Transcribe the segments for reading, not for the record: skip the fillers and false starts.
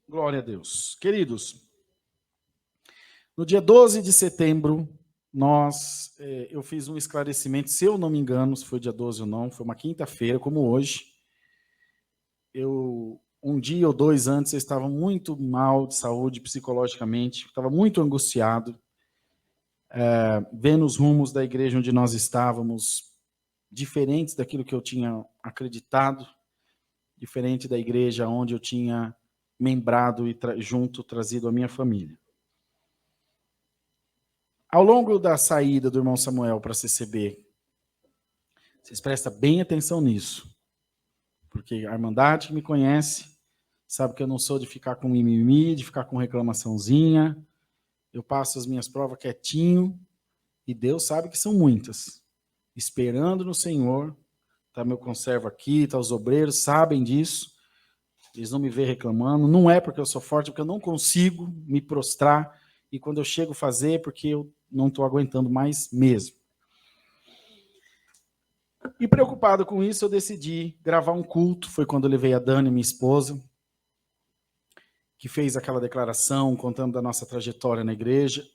Glória a Deus. Queridos, no dia 12 de setembro, eu fiz um esclarecimento, se eu não me engano, se foi dia 12 ou não, foi uma quinta-feira, como hoje. Um dia ou dois antes, eu estava muito mal de saúde psicologicamente, estava muito angustiado, vendo os rumos da igreja onde nós estávamos, diferentes daquilo que eu tinha acreditado, diferente da igreja onde eu tinha membrado e trazido a minha família. Ao longo da saída do irmão Samuel para a CCB, vocês prestam bem atenção nisso, porque a Irmandade que me conhece sabe que eu não sou de ficar com mimimi, de ficar com reclamaçãozinha. Eu passo as minhas provas quietinho, e Deus sabe que são muitas. Esperando no Senhor, tá meu conservo aqui, tá os obreiros, sabem disso. Eles não me veem reclamando. Não é porque eu sou forte, é porque eu não consigo me prostrar. E quando eu chego a fazer, é porque eu não estou aguentando mais mesmo. E preocupado com isso, eu decidi gravar um culto. Foi quando eu levei a Dani, minha esposa, que fez aquela declaração, contando da nossa trajetória na igreja.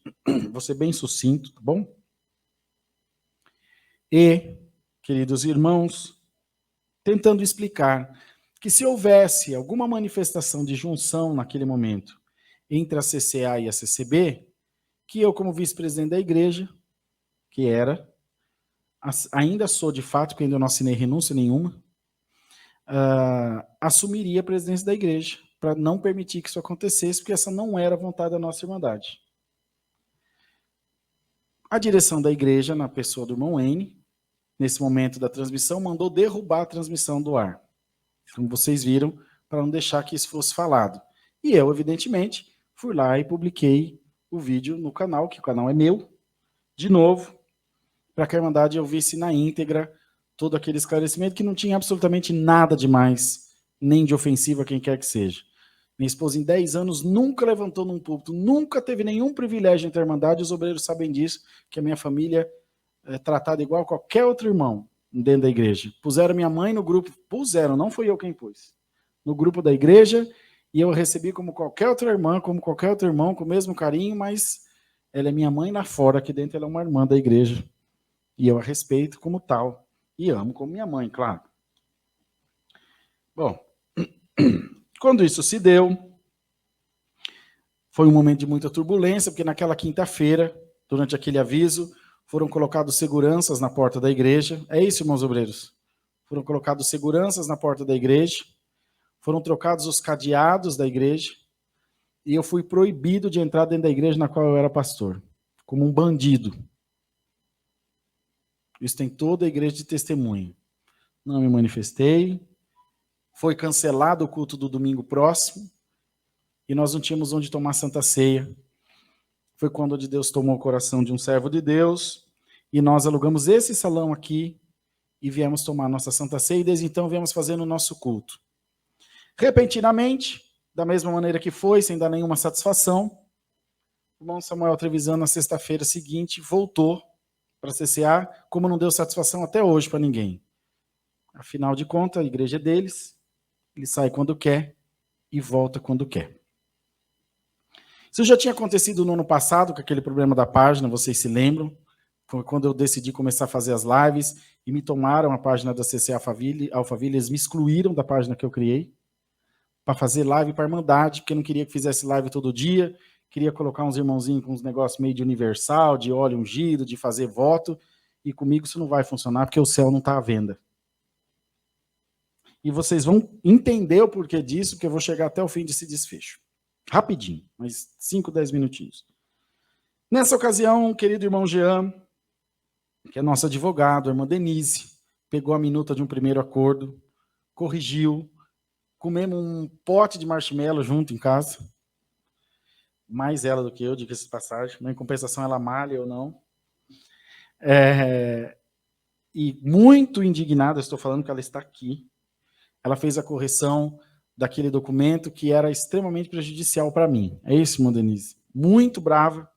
Vou ser bem sucinto, tá bom? E, queridos irmãos, tentando explicar que se houvesse alguma manifestação de junção naquele momento entre a CCA e a CCB, que eu, como vice-presidente da igreja, que era, ainda sou de fato, porque ainda não assinei renúncia nenhuma, assumiria a presidência da igreja, para não permitir que isso acontecesse, porque essa não era a vontade da nossa Irmandade. A direção da igreja, na pessoa do irmão N, nesse momento da transmissão, mandou derrubar a transmissão do ar, como vocês viram, para não deixar que isso fosse falado. E eu, evidentemente, fui lá e publiquei o vídeo no canal, que o canal é meu, de novo, para que a Irmandade ouvisse na íntegra todo aquele esclarecimento que não tinha absolutamente nada demais, nem de ofensivo a quem quer que seja. Minha esposa, em 10 anos, nunca levantou num púlpito, nunca teve nenhum privilégio entre a Irmandade, os obreiros sabem disso, que a minha família é tratada igual a qualquer outro irmão dentro da igreja. Puseram minha mãe no grupo, não fui eu quem pus, no grupo da igreja, e eu recebi como qualquer outra irmã, como qualquer outro irmão, com o mesmo carinho, mas ela é minha mãe lá fora, aqui dentro ela é uma irmã da igreja, e eu a respeito como tal, e amo como minha mãe, claro. Bom, quando isso se deu, foi um momento de muita turbulência, porque naquela quinta-feira, durante aquele aviso, foram colocados seguranças na porta da igreja. É isso, irmãos obreiros? Foram colocados seguranças na porta da igreja, foram trocados os cadeados da igreja, e eu fui proibido de entrar dentro da igreja na qual eu era pastor, como um bandido. Isso tem toda a igreja de testemunha. Não me manifestei, foi cancelado o culto do domingo próximo, e nós não tínhamos onde tomar Santa Ceia. Foi quando Deus tomou o coração de um servo de Deus, e nós alugamos esse salão aqui, e viemos tomar nossa Santa Ceia, e desde então viemos fazendo o nosso culto. Repentinamente, da mesma maneira que foi, sem dar nenhuma satisfação, o irmão Samuel Trevisan, na sexta-feira seguinte, voltou para a CCA, como não deu satisfação até hoje para ninguém. Afinal de contas, a igreja é deles, ele sai quando quer e volta quando quer. Isso já tinha acontecido no ano passado, com aquele problema da página, vocês se lembram? Foi quando eu decidi começar a fazer as lives e me tomaram a página da CCA Alphaville, eles me excluíram da página que eu criei para fazer live para a Irmandade, porque eu não queria que fizesse live todo dia, queria colocar uns irmãozinhos com uns negócios meio de universal, de óleo ungido, de fazer voto, e comigo isso não vai funcionar, porque o céu não está à venda. E vocês vão entender o porquê disso, porque eu vou chegar até o fim desse desfecho. Rapidinho, mas 5, 10 minutinhos. Nessa ocasião, o querido irmão Jean, que é nosso advogado, a irmã Denise, pegou a minuta de um primeiro acordo, corrigiu, comemos um pote de marshmallow junto em casa, mais ela do que eu, diga-se de passagem, mas em compensação ela malha ou não. E muito indignada, estou falando que ela está aqui, ela fez a correção daquele documento que era extremamente prejudicial para mim. É isso, irmã Denise? Muito brava,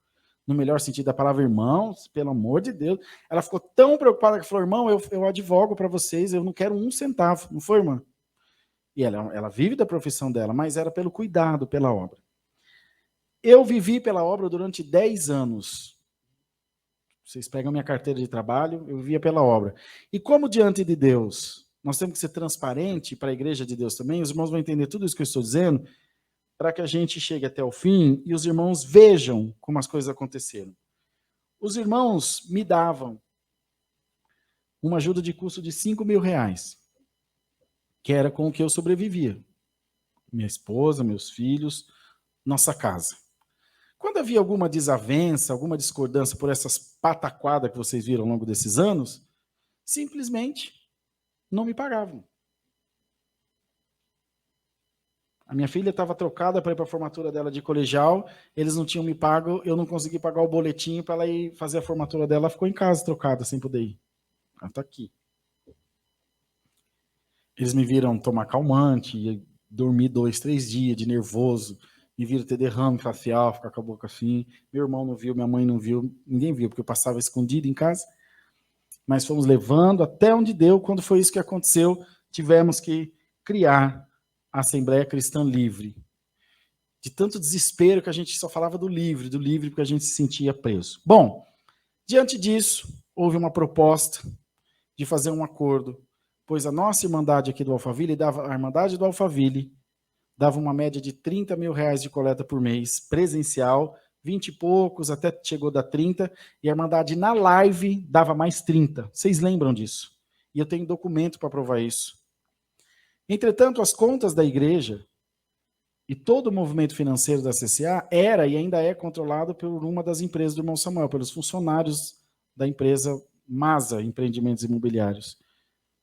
no melhor sentido da palavra, irmãos, pelo amor de Deus. Ela ficou tão preocupada que falou, irmão, eu advogo para vocês, eu não quero 1 centavo. Não foi, irmã? E ela vive da profissão dela, mas era pelo cuidado pela obra. Eu vivi pela obra durante 10 anos. Vocês pegam minha carteira de trabalho, eu vivia pela obra. E como diante de Deus, nós temos que ser transparente para a igreja de Deus também, os irmãos vão entender tudo isso que eu estou dizendo, para que a gente chegue até o fim e os irmãos vejam como as coisas aconteceram. Os irmãos me davam uma ajuda de custo de R$5.000, que era com o que eu sobrevivia. Minha esposa, meus filhos, nossa casa. Quando havia alguma desavença, alguma discordância por essas pataquadas que vocês viram ao longo desses anos, simplesmente não me pagavam. A minha filha estava trocada para ir para a formatura dela de colegial, eles não tinham me pago, eu não consegui pagar o boletim para ela ir fazer a formatura dela, ela ficou em casa trocada, sem poder ir. Ela está aqui. Eles me viram tomar calmante, dormir 2, 3 dias de nervoso, me viram ter derrame facial, ficar com a boca assim. Meu irmão não viu, minha mãe não viu, ninguém viu, porque eu passava escondido em casa. Mas fomos levando até onde deu. Quando foi isso que aconteceu, tivemos que criar a Assembleia Cristã Livre. De tanto desespero que a gente só falava do livre, porque a gente se sentia preso. Bom, diante disso, houve uma proposta de fazer um acordo, pois a nossa irmandade aqui do Alphaville, a irmandade do Alphaville, dava uma média de R$30.000 de coleta por mês, presencial, 20 e poucos, até chegou a dar 30, e a irmandade na live dava mais 30. Vocês lembram disso? E eu tenho documento para provar isso. Entretanto, as contas da igreja e todo o movimento financeiro da CCA era e ainda é controlado por uma das empresas do irmão Samuel, pelos funcionários da empresa Masa Empreendimentos Imobiliários.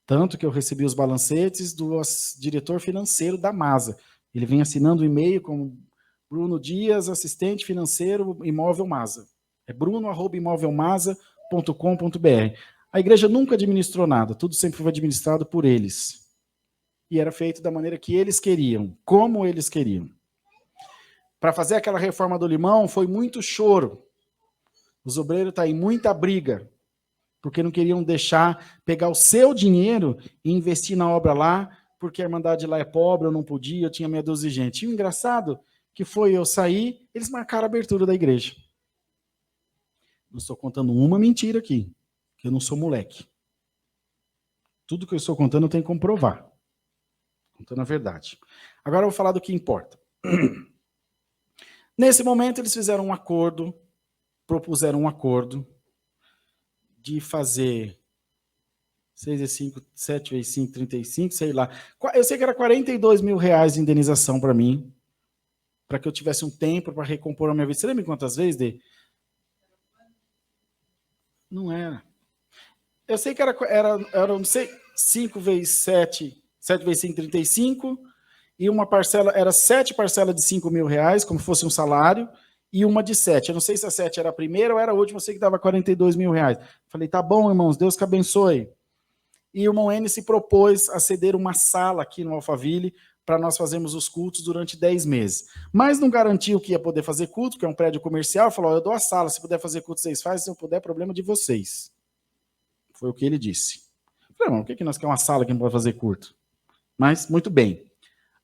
Tanto que eu recebi os balancetes do diretor financeiro da Masa. Ele vem assinando o e-mail como Bruno Dias, assistente financeiro, Imóvel Masa. É bruno@imovelmasa.com.br. A igreja nunca administrou nada, tudo sempre foi administrado por eles. E era feito da maneira que eles queriam, como eles queriam. Para fazer aquela reforma do Limão, foi muito choro. Os obreiros estão em muita briga, porque não queriam deixar pegar o seu dinheiro e investir na obra lá, porque a irmandade lá é pobre, eu não podia, eu tinha meia dúzia de gente. E o engraçado que foi eu sair, eles marcaram a abertura da igreja. Não estou contando uma mentira aqui, que eu não sou moleque. Tudo que eu estou contando eu tenho que comprovar. Contando a verdade. Agora eu vou falar do que importa. Nesse momento eles fizeram um acordo, propuseram um acordo de fazer 6 vezes 5, 7 vezes 5, 35, sei lá. Eu sei que era R$42.000 de indenização para mim, para que eu tivesse um tempo para recompor a minha vida. Você lembra quantas vezes, Dê? Não era. Eu sei que era não sei, 5 vezes 7, 7 vezes 5, 35, e uma parcela, era 7 parcelas de R$5.000, como fosse um salário, e uma de 7. Eu não sei se a 7 era a primeira ou era a última, eu sei que dava R$42.000. Falei, tá bom, irmãos, Deus que abençoe. E o irmão N se propôs a ceder uma sala aqui no Alphaville para nós fazermos os cultos durante 10 meses. Mas não garantiu que ia poder fazer culto, que é um prédio comercial, falou, eu dou a sala, se puder fazer culto, vocês fazem, se não puder, é problema de vocês. Foi o que ele disse. Falei, irmão, por que nós queremos uma sala que não pode fazer culto? Mas, muito bem.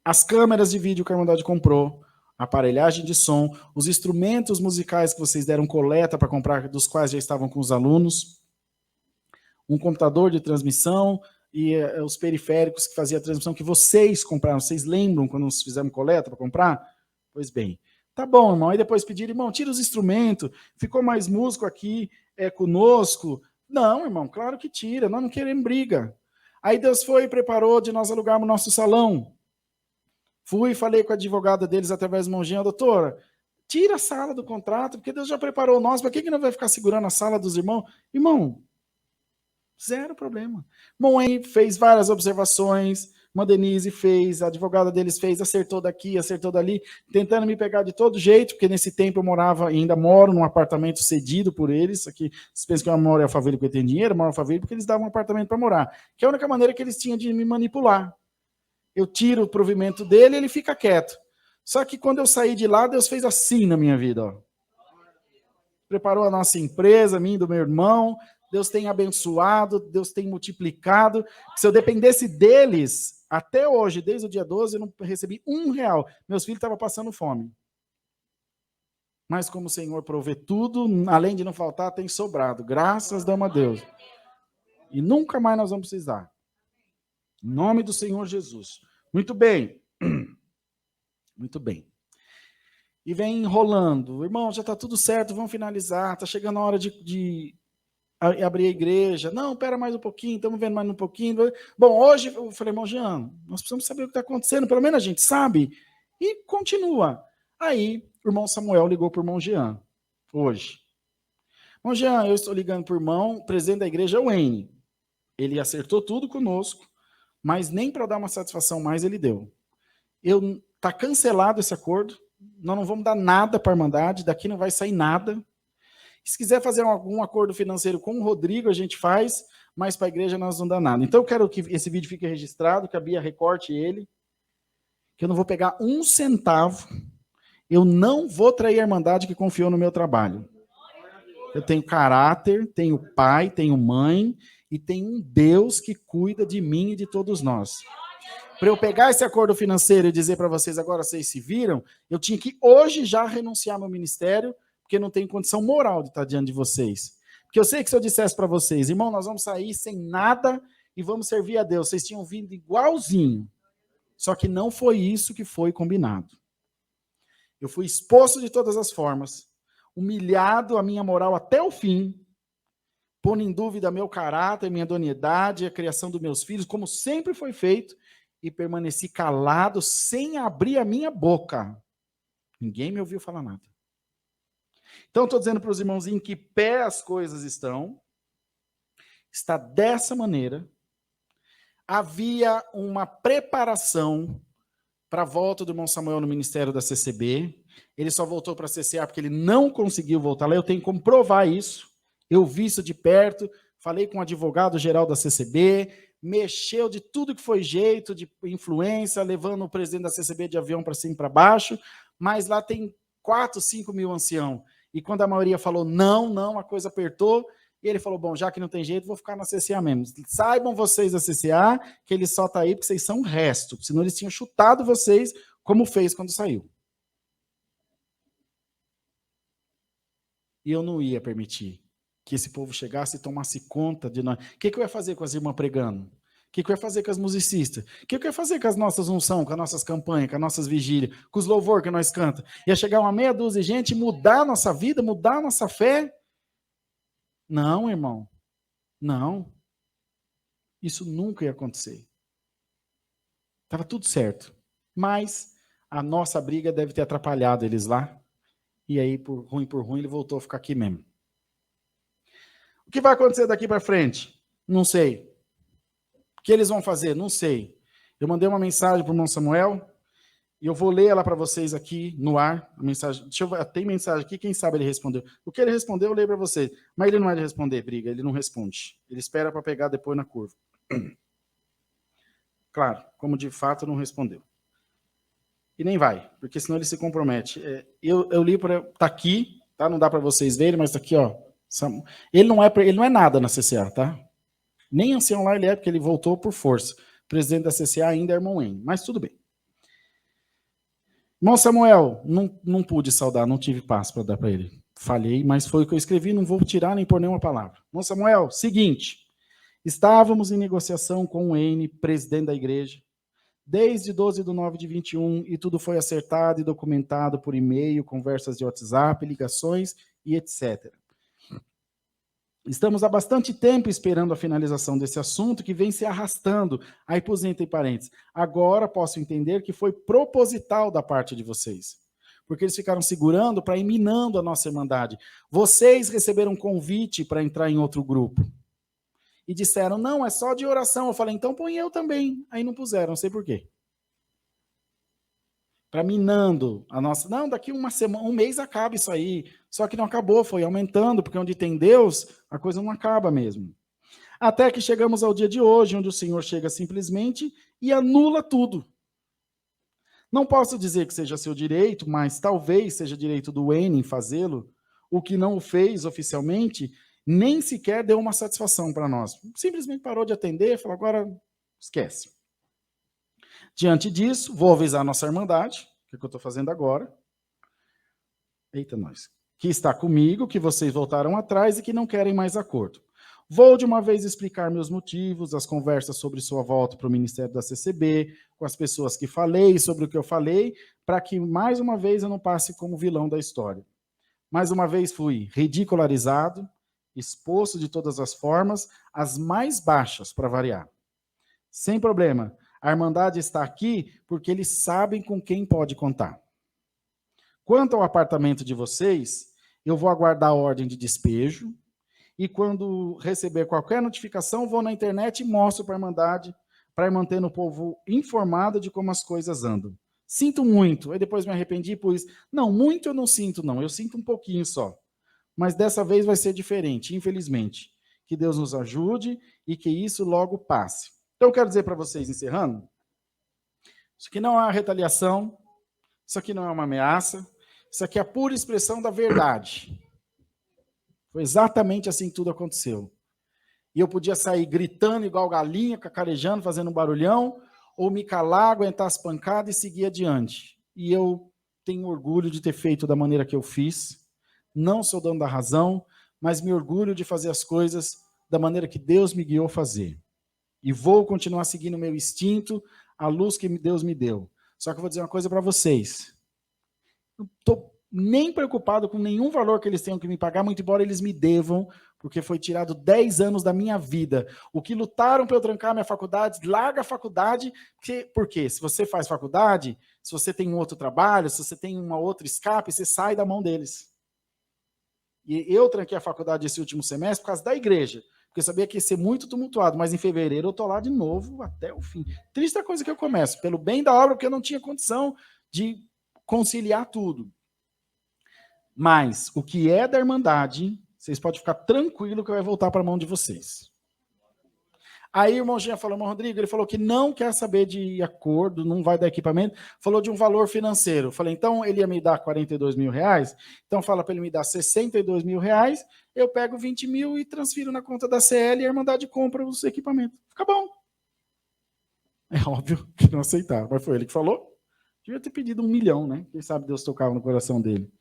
As câmeras de vídeo que a irmandade comprou, a aparelhagem de som, os instrumentos musicais que vocês deram coleta para comprar, dos quais já estavam com os alunos, um computador de transmissão e os periféricos que faziam a transmissão que vocês compraram. Vocês lembram quando nós fizemos coleta para comprar? Pois bem. Tá bom, irmão. Aí depois pediram, irmão, tira os instrumentos, ficou mais músico aqui conosco. Não, irmão, claro que tira, nós não queremos briga. Aí Deus foi e preparou de nós alugarmos nosso salão. Fui e falei com a advogada deles através do irmão doutora, tira a sala do contrato, porque Deus já preparou nós, para que não vai ficar segurando a sala dos irmãos? Irmão, zero problema. Moen fez várias observações, Denise fez, a advogada deles fez, acertou daqui, acertou dali, tentando me pegar de todo jeito, porque nesse tempo eu morava, e ainda moro num apartamento cedido por eles. Aqui, vocês pensam que eu moro em Alphaville porque eu tenho dinheiro, eu moro em Alphaville porque eles davam um apartamento para morar, que é a única maneira que eles tinham de me manipular. Eu tiro o provimento dele e ele fica quieto. Só que quando eu saí de lá, Deus fez assim na minha vida. Ó. Preparou a nossa empresa, mim e do meu irmão, Deus tem abençoado, Deus tem multiplicado. Se eu dependesse deles, até hoje, desde o dia 12, eu não recebi R$1. Meus filhos estavam passando fome. Mas como o Senhor provê tudo, além de não faltar, tem sobrado. Graças damos a Deus. E nunca mais nós vamos precisar. Em nome do Senhor Jesus. Muito bem. Muito bem. E vem enrolando. Irmão, já está tudo certo, vamos finalizar. Está chegando a hora de abrir a igreja. Não, espera mais um pouquinho, estamos vendo mais um pouquinho. Bom, hoje eu falei, irmão Jean, nós precisamos saber o que está acontecendo, pelo menos a gente sabe. E continua. Aí, o irmão Samuel ligou para o irmão Jean, hoje. Irmão Jean, eu estou ligando para o irmão, presidente da igreja, Wayne. Ele acertou tudo conosco, mas nem para dar uma satisfação mais ele deu. Está cancelado esse acordo, nós não vamos dar nada para a Irmandade, daqui não vai sair nada. Se quiser fazer algum acordo financeiro com o Rodrigo, a gente faz, mas para a igreja nós não dá nada. Então eu quero que esse vídeo fique registrado, que a Bia recorte ele, que eu não vou pegar um centavo, eu não vou trair a Irmandade que confiou no meu trabalho. Eu tenho caráter, tenho pai, tenho mãe, e tenho um Deus que cuida de mim e de todos nós. Para eu pegar esse acordo financeiro e dizer para vocês, agora vocês se viram, eu tinha que hoje já renunciar ao meu ministério, porque não tenho condição moral de estar diante de vocês. Porque eu sei que se eu dissesse para vocês, irmão, nós vamos sair sem nada e vamos servir a Deus, vocês tinham vindo igualzinho. Só que não foi isso que foi combinado. Eu fui exposto de todas as formas, humilhado a minha moral até o fim, pondo em dúvida meu caráter, minha idoneidade, a criação dos meus filhos, como sempre foi feito, e permaneci calado sem abrir a minha boca. Ninguém me ouviu falar nada. Então, estou dizendo para os irmãos em que pé as coisas estão. Está dessa maneira. Havia uma preparação para a volta do irmão Samuel no ministério da CCB. Ele só voltou para a CCA porque ele não conseguiu voltar lá. Eu tenho como provar isso. Eu vi isso de perto. Falei com o advogado-geral da CCB. Mexeu de tudo que foi jeito, de influência, levando o presidente da CCB de avião para cima e para baixo. Mas lá tem 4, 5 mil anciãos. E quando a maioria falou não, a coisa apertou, e ele falou, bom, já que não tem jeito, vou ficar na CCA mesmo. Saibam vocês da CCA que ele só está aí porque vocês são o resto, senão eles tinham chutado vocês, como fez quando saiu. E eu não ia permitir que esse povo chegasse e tomasse conta de nós. O que eu ia fazer com as irmãs pregando? O que eu ia fazer com as musicistas? O que eu ia fazer com as nossas unções, com as nossas campanhas, com as nossas vigílias, com os louvor que nós cantamos? Ia chegar uma meia dúzia de gente, mudar a nossa vida, mudar a nossa fé? Não, irmão. Não. Isso nunca ia acontecer. Estava tudo certo. Mas a nossa briga deve ter atrapalhado eles lá. E aí, por ruim, ele voltou a ficar aqui mesmo. O que vai acontecer daqui para frente? Não sei. O que eles vão fazer? Não sei. Eu mandei uma mensagem para o irmão Samuel e eu vou ler ela para vocês aqui no ar. A mensagem, tem mensagem aqui, quem sabe ele respondeu. O que ele respondeu, eu leio para vocês. Mas ele não é de responder, briga, ele não responde. Ele espera para pegar depois na curva. Claro, como de fato não respondeu. E nem vai, porque senão ele se compromete. Eu li para... Está aqui, tá? Não dá para vocês verem, mas está aqui, ó. Ele não é nada na CCA, tá? Nem ancião lá ele é, porque ele voltou por força. O presidente da CCA ainda é irmão Wayne, mas tudo bem. Irmão Samuel, não pude saudar, não tive paz para dar para ele. Falhei, mas foi o que eu escrevi, não vou tirar nem pôr nenhuma palavra. Irmão Samuel, seguinte, estávamos em negociação com o Wayne, presidente da igreja, desde 12/9/21, e tudo foi acertado e documentado por e-mail, conversas de WhatsApp, ligações e etc. Estamos há bastante tempo esperando a finalização desse assunto que vem se arrastando. Aí pus entre parênteses. Agora posso entender que foi proposital da parte de vocês. Porque eles ficaram segurando para ir minando a nossa irmandade. Vocês receberam um convite para entrar em outro grupo. E disseram, não, é só de oração. Eu falei, então põe eu também. Aí não puseram, não sei por quê. Para minando a nossa... Não, daqui uma semana, um mês acaba isso aí. Só que não acabou, foi aumentando, porque onde tem Deus, a coisa não acaba mesmo. Até que chegamos ao dia de hoje, onde o Senhor chega simplesmente e anula tudo. Não posso dizer que seja seu direito, mas talvez seja direito do Wayne em fazê-lo, o que não o fez oficialmente, Nem sequer deu uma satisfação para nós. Simplesmente parou de atender, falou, agora esquece. Diante disso, vou avisar a nossa irmandade, que é o que eu estou fazendo agora. Eita, nós. Que está comigo, que vocês voltaram atrás e que não querem mais acordo. Vou de uma vez explicar meus motivos, as conversas sobre sua volta para o Ministério da CCB, com as pessoas que falei, sobre o que eu falei, para que mais uma vez eu não passe como vilão da história. Mais uma vez fui ridicularizado, exposto de todas as formas, as mais baixas, para variar. Sem problema, a Irmandade está aqui porque eles sabem com quem pode contar. Quanto ao apartamento de vocês, eu vou aguardar a ordem de despejo, e quando receber qualquer notificação, vou na internet e mostro para a Irmandade, para ir mantendo o povo informado de como as coisas andam. Sinto muito, aí depois me arrependi, pois, não, muito eu não sinto, não, eu sinto um pouquinho só. Mas dessa vez vai ser diferente, infelizmente. Que Deus nos ajude e que isso logo passe. Então, eu quero dizer para vocês, encerrando, isso aqui não é uma retaliação, isso aqui não é uma ameaça, isso aqui é a pura expressão da verdade. Foi exatamente assim que tudo aconteceu. E eu podia sair gritando igual galinha, cacarejando, fazendo um barulhão, ou me calar, aguentar as pancadas e seguir adiante. E eu tenho orgulho de ter feito da maneira que eu fiz. Não sou dono da razão, mas me orgulho de fazer as coisas da maneira que Deus me guiou a fazer. E vou continuar seguindo o meu instinto, a luz que Deus me deu. Só que eu vou dizer uma coisa para vocês. Não estou nem preocupado com nenhum valor que eles tenham que me pagar, muito embora eles me devam, porque foi tirado 10 anos da minha vida. O que lutaram para eu trancar minha faculdade, larga a faculdade, porque se você faz faculdade, se você tem um outro trabalho, se você tem uma outra escape, você sai da mão deles. E eu tranquei a faculdade esse último semestre por causa da igreja, porque eu sabia que ia ser muito tumultuado, mas em fevereiro eu estou lá de novo até o fim. Triste a coisa que eu começo, pelo bem da obra, porque eu não tinha condição de conciliar tudo. Mas o que é da Irmandade, vocês podem ficar tranquilo que vai voltar para a mão de vocês. Aí o irmão Jean falou, irmão Rodrigo, ele falou que não quer saber de acordo, não vai dar equipamento, falou de um valor financeiro. Eu falei, então ele ia me dar 42 mil reais, então fala para ele me dar 62 mil reais, eu pego 20 mil e transfiro na conta da CL e a Irmandade compra os equipamentos. Fica bom. É óbvio que não aceitava, mas foi ele que falou. Devia ter pedido 1 milhão, né? Quem sabe Deus tocava no coração dele.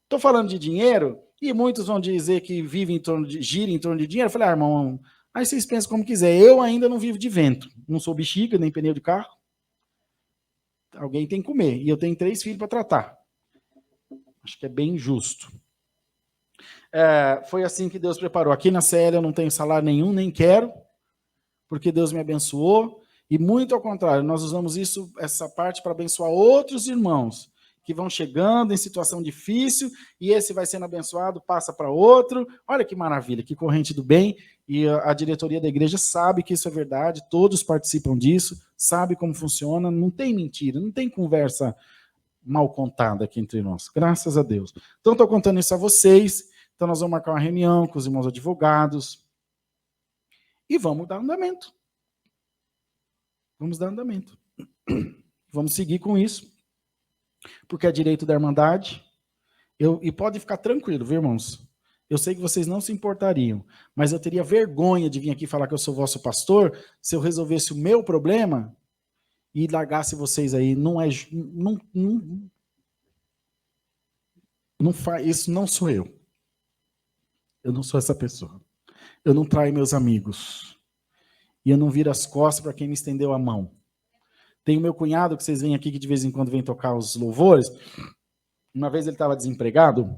Estou falando de dinheiro, e muitos vão dizer que gira em torno de dinheiro. Eu falei, irmão, aí vocês pensam como quiser. Eu ainda não vivo de vento. Não sou bexiga, nem pneu de carro. Alguém tem que comer. E eu tenho 3 filhos para tratar. Acho que é bem justo. Foi assim que Deus preparou. Aqui na CL eu não tenho salário nenhum, nem quero, porque Deus me abençoou. E muito ao contrário, nós usamos essa parte para abençoar outros irmãos que vão chegando em situação difícil, e esse vai sendo abençoado, passa para outro. Olha que maravilha, que corrente do bem. E a diretoria da igreja sabe que isso é verdade, todos participam disso, sabe como funciona, não tem mentira, não tem conversa mal contada aqui entre nós, graças a Deus. Então, estou contando isso a vocês, então nós vamos marcar uma reunião com os irmãos advogados, e vamos dar andamento. Vamos dar andamento. Vamos seguir com isso, porque é direito da Irmandade. E pode ficar tranquilo, viu, irmãos? Eu sei que vocês não se importariam, mas eu teria vergonha de vir aqui falar que eu sou vosso pastor se eu resolvesse o meu problema e largasse vocês aí. Isso não sou eu. Eu não sou essa pessoa. Eu não traio meus amigos. E eu não viro as costas para quem me estendeu a mão. Tem o meu cunhado, que vocês veem aqui, que de vez em quando vem tocar os louvores. Uma vez ele estava desempregado,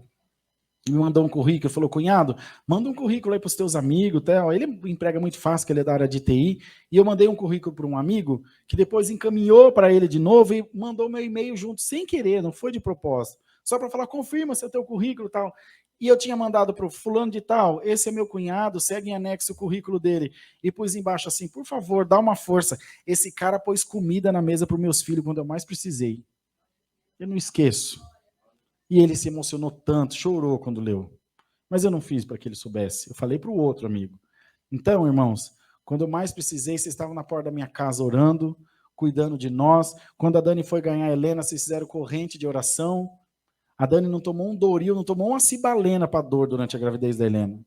me mandou um currículo, falou, cunhado, manda um currículo aí para os teus amigos. Tal. Ele emprega muito fácil, que ele é da área de TI, e eu mandei um currículo para um amigo, que depois encaminhou para ele de novo e mandou meu e-mail junto, sem querer, não foi de propósito. Só para falar, confirma se é teu currículo e tal. E eu tinha mandado para o fulano de tal, esse é meu cunhado, segue em anexo o currículo dele. E pus embaixo assim, por favor, dá uma força. Esse cara pôs comida na mesa para os meus filhos quando eu mais precisei. Eu não esqueço. E ele se emocionou tanto, chorou quando leu. Mas eu não fiz para que ele soubesse. Eu falei para o outro amigo. Então, irmãos, quando eu mais precisei, vocês estavam na porta da minha casa orando, cuidando de nós. Quando a Dani foi ganhar a Helena, vocês fizeram corrente de oração. A Dani não tomou um Doril, não tomou uma cibalena para dor durante a gravidez da Helena.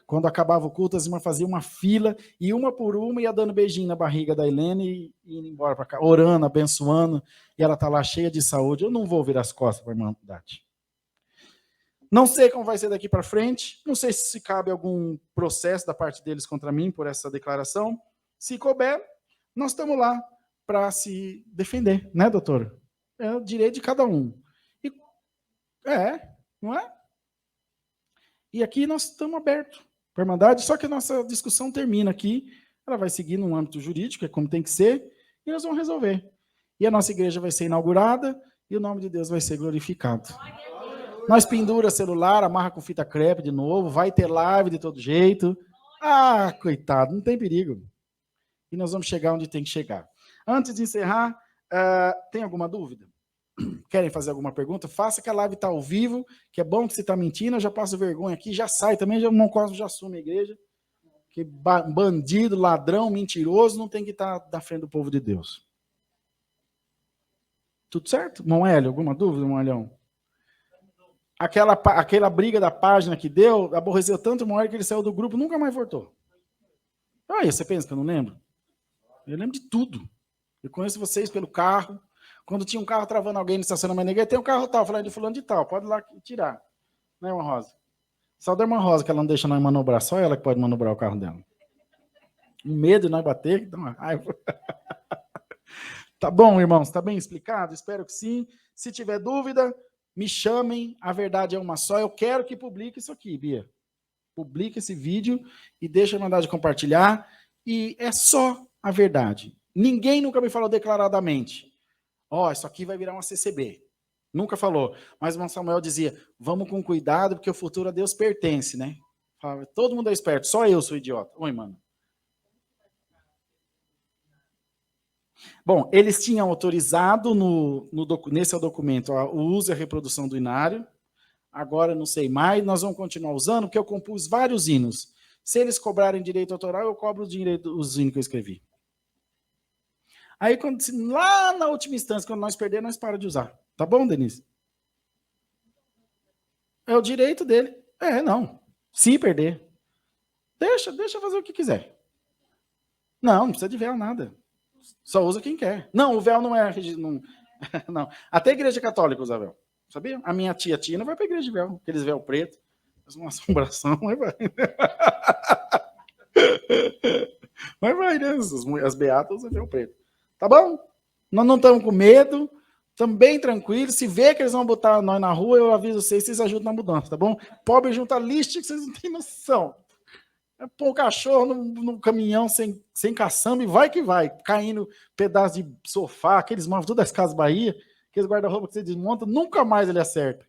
Quando acabava o culto, as irmãs faziam uma fila, e uma por uma ia dando beijinho na barriga da Helene e indo embora para cá, orando, abençoando, e ela está lá cheia de saúde. Eu não vou virar as costas para a irmã Dati. Não sei como vai ser daqui para frente, não sei se cabe algum processo da parte deles contra mim por essa declaração. Se couber, nós estamos lá para se defender, né, doutora? É o direito de cada um. Não é? E aqui nós estamos abertos para a Irmandade, só que a nossa discussão termina aqui, ela vai seguir no âmbito jurídico, é como tem que ser, e nós vamos resolver. E a nossa igreja vai ser inaugurada, e o nome de Deus vai ser glorificado. Nós pendura celular, amarra com fita crepe de novo, vai ter live de todo jeito. Ah, coitado, não tem perigo. E nós vamos chegar onde tem que chegar. Antes de encerrar, tem alguma dúvida? Querem fazer alguma pergunta? Faça que a live está ao vivo, que é bom que você está mentindo, eu já passo vergonha aqui, já sai também, já não quase já assume a igreja. Que bandido, ladrão, mentiroso, não tem que estar na frente do povo de Deus. Tudo certo? Irmão Hélio, alguma dúvida, irmão Hélio? Aquela briga da página que deu, aborreceu tanto o irmão Hélio que ele saiu do grupo, nunca mais voltou. Aí, você pensa que eu não lembro? Eu lembro de tudo. Eu conheço vocês pelo carro. Quando tinha um carro travando alguém no estacionamento da igreja, tem um carro tal, falando de fulano de tal, pode ir lá tirar. Né, irmã Rosa? Só da irmã Rosa, que ela não deixa nós manobrar, só ela que pode manobrar o carro dela. Um medo de nós bater, dá uma raiva. Tá bom, irmãos? Tá bem explicado? Espero que sim. Se tiver dúvida, me chamem, a verdade é uma só. Eu quero que publique isso aqui, Bia. Publique esse vídeo e deixa a Irmandade compartilhar. E é só a verdade. Ninguém nunca me falou declaradamente. Isso aqui vai virar uma CCB. Nunca falou. Mas o irmão Samuel dizia, vamos com cuidado, porque o futuro a Deus pertence, né? Todo mundo é esperto, só eu sou idiota. Oi, mano. Bom, eles tinham autorizado nesse documento o uso e a reprodução do hinário. Agora não sei mais, nós vamos continuar usando, porque eu compus vários hinos. Se eles cobrarem direito autoral, eu cobro os hinos que eu escrevi. Aí, lá na última instância, quando nós perder, nós paramos de usar. Tá bom, Denise? É o direito dele. Não. Se perder. Deixa fazer o que quiser. Não precisa de véu, nada. Só usa quem quer. Não, o véu não é... Não. Até a igreja católica usa véu. Sabia? A minha tia Tina vai para a igreja de véu. Aqueles véu preto. Faz uma assombração, mas vai. Mas vai, né? As beatas usam véu preto. Tá bom? Nós não estamos com medo. Estamos bem tranquilos. Se vê que eles vão botar nós na rua, eu aviso vocês ajudam na mudança, tá bom? Pobre junta lixo que vocês não têm noção. Pôr o cachorro no caminhão sem caçamba e vai que vai, caindo pedaço de sofá, aqueles móveis, todas as casas Bahia, aqueles guarda-roupa que você desmonta, nunca mais ele acerta.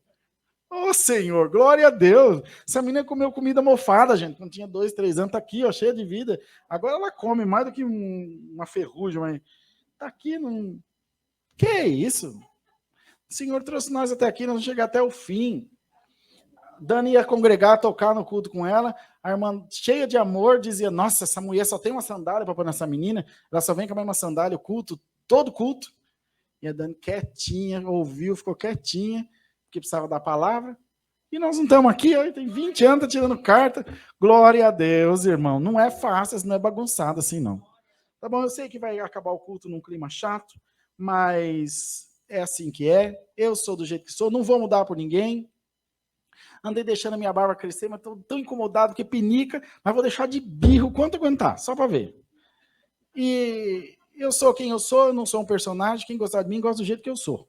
Senhor, glória a Deus. Essa menina comeu comida mofada, gente, quando tinha 2, 3 anos, tá aqui, cheia de vida. Agora ela come mais do que uma ferrugem, mas tá aqui num... Que é isso? O Senhor trouxe nós até aqui, nós vamos chegar até o fim. Dani ia congregar, tocar no culto com ela, a irmã, cheia de amor, dizia, nossa, essa mulher só tem uma sandália para pôr nessa menina, ela só vem com a mesma sandália, o culto, todo culto. E a Dani quietinha, ouviu, ficou quietinha, porque precisava da palavra. E nós não estamos aqui, tem 20 anos, tá tirando carta. Glória a Deus, irmão. Não é fácil, não é bagunçado assim, não. Tá bom, eu sei que vai acabar o culto num clima chato, mas é assim que é. Eu sou do jeito que sou, não vou mudar por ninguém. Andei deixando a minha barba crescer, mas estou tão incomodado que pinica, mas vou deixar de birro quanto aguentar, só para ver. E eu sou quem eu sou, eu não sou um personagem, quem gostar de mim gosta do jeito que eu sou.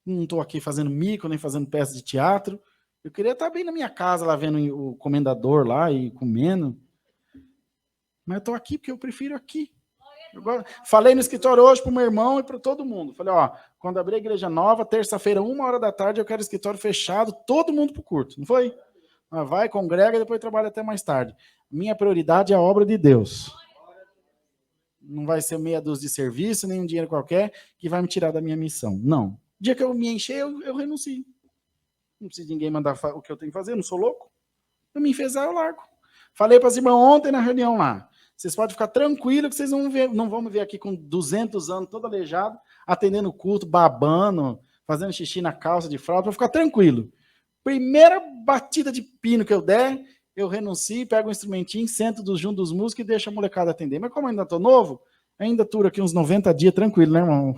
Não estou aqui fazendo mico, nem fazendo peça de teatro. Eu queria estar bem na minha casa, lá vendo o comendador lá e comendo. Mas eu estou aqui porque eu prefiro aqui. Falei no escritório hoje para o meu irmão e para todo mundo. Falei, quando abrir a igreja nova, terça-feira, 1h da tarde, eu quero escritório fechado, todo mundo para o curto. Não foi? Vai, congrega e depois trabalha até mais tarde. Minha prioridade é a obra de Deus. Não vai ser meia dúzia de serviço, nem um dinheiro qualquer que vai me tirar da minha missão. Não. O dia que eu me encher, eu renuncio. Não precisa de ninguém mandar o que eu tenho que fazer, eu não sou louco. Eu me enfesar, eu largo. Falei para as irmãs ontem na reunião lá. Vocês podem ficar tranquilos que vocês não vão me ver aqui com 200 anos, todo aleijado, atendendo o culto, babando, fazendo xixi na calça de fralda, para ficar tranquilo. Primeira batida de pino que eu der, eu renuncio, pego um instrumentinho, sento junto dos músicos e deixo a molecada atender. Mas como eu ainda estou novo, ainda dura aqui uns 90 dias tranquilo, né, irmão?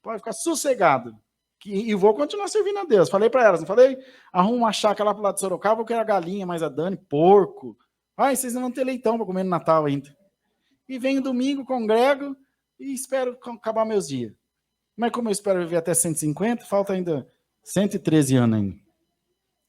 Pode ficar sossegado. E vou continuar servindo a Deus. Falei para elas, não falei? Arruma uma chácara lá pro lado de Sorocaba, eu quero a galinha, mais a Dani, porco. Ai, vocês não vão ter leitão para comer no Natal ainda. E venho domingo, congrego e espero acabar meus dias. Mas como eu espero viver até 150, falta ainda 113 anos ainda.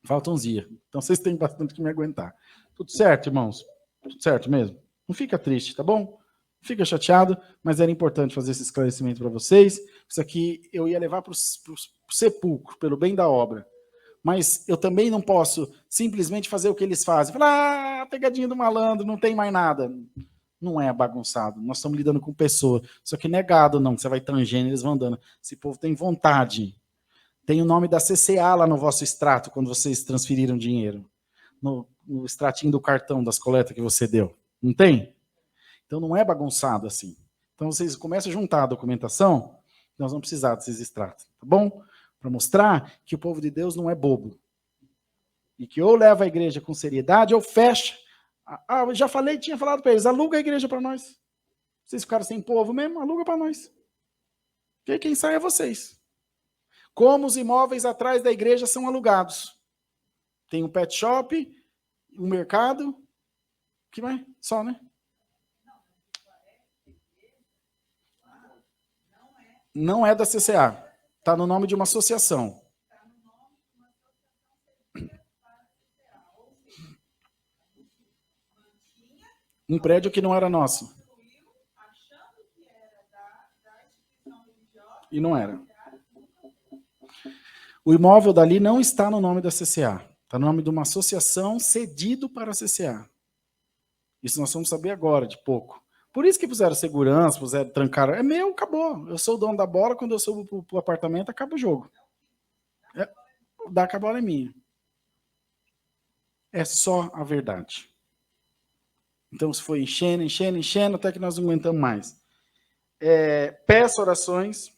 Faltam uns dias. Então vocês têm bastante que me aguentar. Tudo certo, irmãos? Tudo certo mesmo? Não fica triste, tá bom? Não fica chateado, mas era importante fazer esse esclarecimento para vocês. Isso aqui eu ia levar para o sepulcro, pelo bem da obra. Mas eu também não posso simplesmente fazer o que eles fazem. Falar, pegadinha do malandro, não tem mais nada. Não é bagunçado. Nós estamos lidando com pessoas. Só que negado não, você vai tangendo, eles vão andando. Esse povo tem vontade. Tem o nome da CCA lá no vosso extrato, quando vocês transferiram dinheiro. No extratinho do cartão das coletas que você deu. Não tem? Então não é bagunçado assim. Então vocês começam a juntar a documentação, nós vamos precisar desses extratos, tá bom? Para mostrar que o povo de Deus não é bobo. E que ou leva a igreja com seriedade ou fecha. Eu já falei, tinha falado para eles, aluga a igreja para nós. Vocês ficaram sem povo mesmo, aluga para nós. Porque quem sai é vocês. Como os imóveis atrás da igreja são alugados. Tem um pet shop, um mercado, que mais? Só, né? Não é da CCA. Está no nome de uma associação. Um prédio que não era nosso. E não era. O imóvel dali não está no nome da CCA. Está no nome de uma associação cedido para a CCA. Isso nós vamos saber agora, de pouco. Por isso que puseram segurança, puseram trancar. É meu, acabou. Eu sou o dono da bola, quando eu subo para o apartamento, acaba o jogo. A bola é minha. É só a verdade. Então, se foi enchendo, até que nós não aguentamos mais. Peço orações.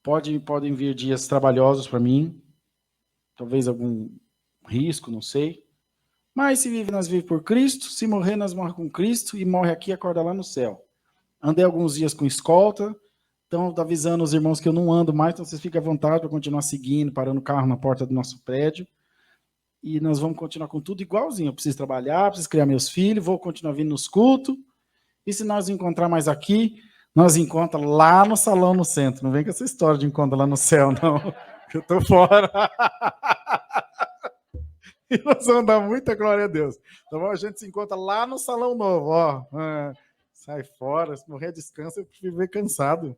Podem vir dias trabalhosos para mim. Talvez algum risco, não sei. Mas se vive, nós vivemos por Cristo. Se morrer, nós morremos com Cristo. E morre aqui e acorda lá no céu. Andei alguns dias com escolta. Então, estou avisando os irmãos que eu não ando mais. Então, vocês fiquem à vontade para continuar seguindo, parando o carro na porta do nosso prédio. E nós vamos continuar com tudo igualzinho. Eu preciso trabalhar, preciso criar meus filhos, vou continuar vindo nos cultos. E se nós encontrar mais aqui, nós encontramos lá no salão no centro. Não vem com essa história de encontro lá no céu, não. Eu estou fora. E nós vamos dar muita glória a Deus. Então a gente se encontra lá no salão novo. Ó. Sai fora. Se morrer descansa, eu prefiro ver cansado.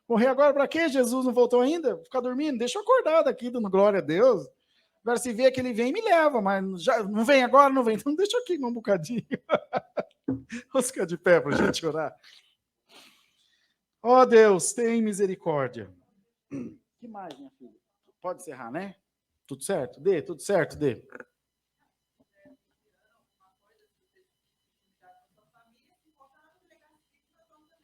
Morrer agora para quê? Jesus não voltou ainda? Ficar dormindo? Deixa eu acordar daqui, dando glória a Deus. Agora, se vê que ele vem, me leva, mas já não vem agora, não vem. Então, deixa aqui um bocadinho. Vamos ficar de pé para a gente orar. Ó Deus, tem misericórdia. Que mais, minha filha? Pode encerrar, né? Tudo certo? Dê, tudo certo? Dê.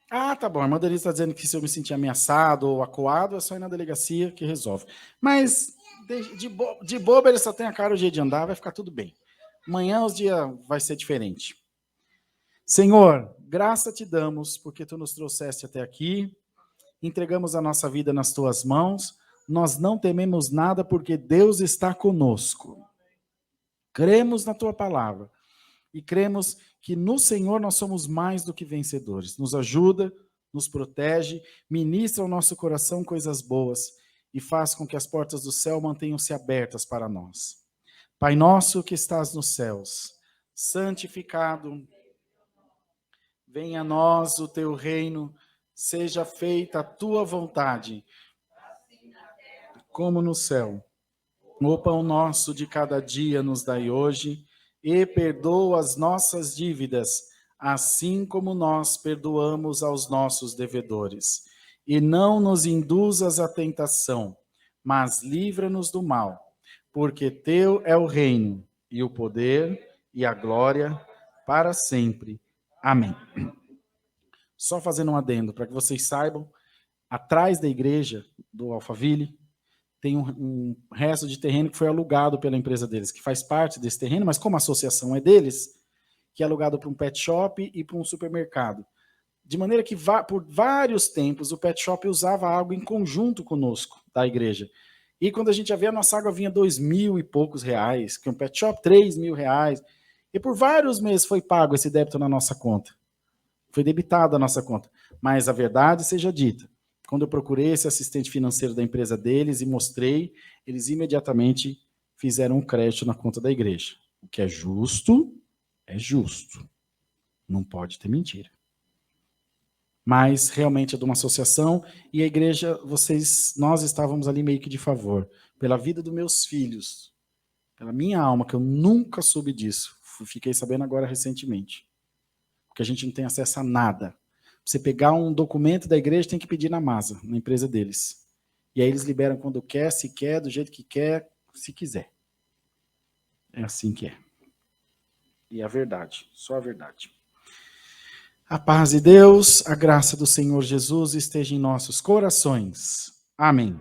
Tá bom. A irmã Denise está dizendo que se eu me sentir ameaçado ou acuado, é só ir na delegacia que resolve. Mas de boba ele só tem a cara o jeito de andar, vai ficar tudo bem. Amanhã os dias vai ser diferente. Senhor, graça te damos porque tu nos trouxeste até aqui. Entregamos a nossa vida nas tuas mãos. Nós não tememos nada porque Deus está conosco. Cremos na tua palavra. E cremos que no Senhor nós somos mais do que vencedores. Nos ajuda, nos protege, ministra ao nosso coração coisas boas e faz com que as portas do céu mantenham-se abertas para nós. Pai nosso que estás nos céus, santificado, venha a nós o teu reino, seja feita a tua vontade, como no céu. O pão nosso de cada dia nos dai hoje, e perdoa as nossas dívidas, assim como nós perdoamos aos nossos devedores. E não nos induzas à tentação, mas livra-nos do mal, porque teu é o reino, e o poder, e a glória, para sempre. Amém. Só fazendo um adendo, para que vocês saibam, atrás da igreja do Alphaville, tem um resto de terreno que foi alugado pela empresa deles, que faz parte desse terreno, mas como a associação é deles, que é alugado para um pet shop e para um supermercado. De maneira que, por vários tempos, o pet shop usava água em conjunto conosco, da igreja. E quando a gente ia ver, a nossa água vinha R$2.000 e poucos, que um pet shop, R$3.000. E por vários meses foi pago esse débito na nossa conta. Foi debitado a nossa conta. Mas a verdade seja dita, quando eu procurei esse assistente financeiro da empresa deles e mostrei, eles imediatamente fizeram um crédito na conta da igreja. O que é justo, é justo. Não pode ter mentira. Mas realmente é de uma associação e a igreja, nós estávamos ali meio que de favor. Pela vida dos meus filhos, pela minha alma, que eu nunca soube disso. Fiquei sabendo agora recentemente. Porque a gente não tem acesso a nada. Você pegar um documento da igreja, tem que pedir na MASA, na empresa deles. E aí eles liberam quando quer, se quer, do jeito que quer, se quiser. É assim que é. E é a verdade, só a verdade. A paz de Deus, a graça do Senhor Jesus esteja em nossos corações. Amém.